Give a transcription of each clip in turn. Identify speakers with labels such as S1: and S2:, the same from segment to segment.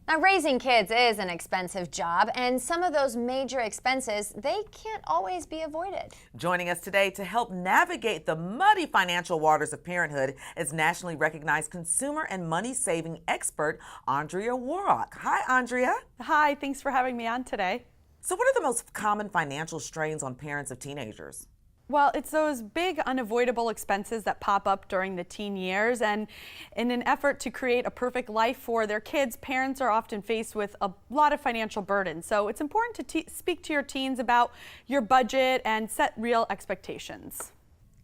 S1: Now, raising kids is an expensive job, and some of those major expenses, they can't always be avoided.
S2: Joining us today to help navigate the muddy financial waters of parenthood is nationally recognized consumer and money-saving expert, Andrea Woroch. Hi, Andrea.
S3: Hi, thanks for having me on today.
S2: So what are the most common financial strains on parents of teenagers?
S3: Well, it's those big unavoidable expenses that pop up during the teen years, and in an effort to create a perfect life for their kids, parents are often faced with a lot of financial burden. So it's important to speak to your teens about your budget and set real expectations.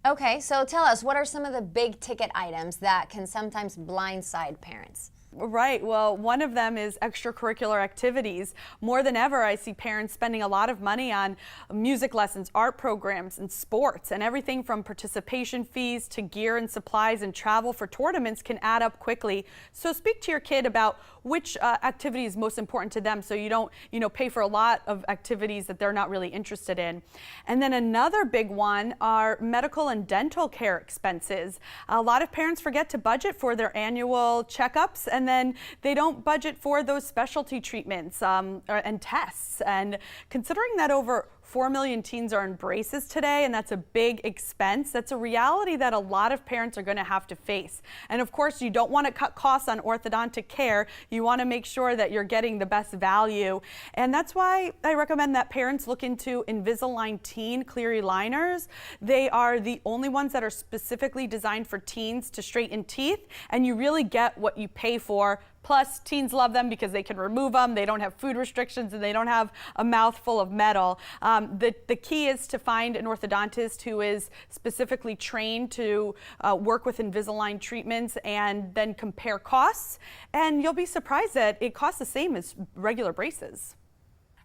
S1: Okay, so tell us, what are some of the big ticket items that can sometimes blindside parents?
S3: Right. Well, one of them is extracurricular activities. More than ever, I see parents spending a lot of money on music lessons, art programs, and sports. And everything from participation fees to gear and supplies and travel for tournaments can add up quickly. So speak to your kid about which activity is most important to them, so you don't, pay for a lot of activities that they're not really interested in. And then another big one are medical and dental care expenses. A lot of parents forget to budget for their annual checkups, and then they don't budget for those specialty treatments and tests. And considering that over 4 million teens are in braces today, and that's a big expense, that's a reality that a lot of parents are going to have to face. And of course, you don't want to cut costs on orthodontic care. You want to make sure that you're getting the best value. And that's why I recommend that parents look into Invisalign teen clear aligners. They are the only ones that are specifically designed for teens to straighten teeth, and you really get what you pay for. Plus, teens love them because they can remove them, they don't have food restrictions, and they don't have a mouth full of metal. The key is to find an orthodontist who is specifically trained to work with Invisalign treatments and then compare costs. And you'll be surprised that it costs the same as regular braces.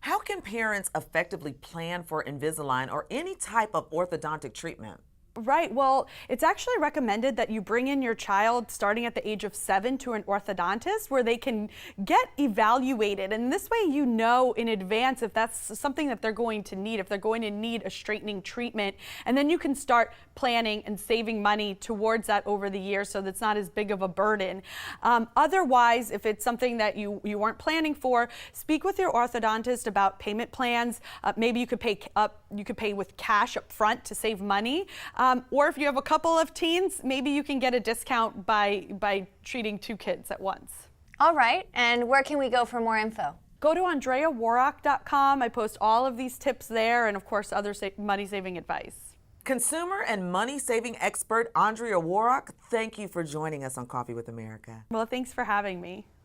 S2: How can parents effectively plan for Invisalign or any type of orthodontic treatment?
S3: Right. Well, it's actually recommended that you bring in your child starting at the age of 7 to an orthodontist where they can get evaluated. And this way, you know in advance if that's something that they're going to need, if they're going to need a straightening treatment. And then you can start planning and saving money towards that over the years so that's not as big of a burden. Otherwise, if it's something that you weren't planning for, speak with your orthodontist about payment plans. Maybe you could pay with cash up front to save money. Or if you have a couple of teens, maybe you can get a discount by treating 2 kids at once.
S1: All right, and where can we go for more info?
S3: Go to AndreaWoroch.com. I post all of these tips there and, of course, other money-saving advice.
S2: Consumer and money-saving expert Andrea Woroch, thank you for joining us on Coffee with America.
S3: Well, thanks for having me.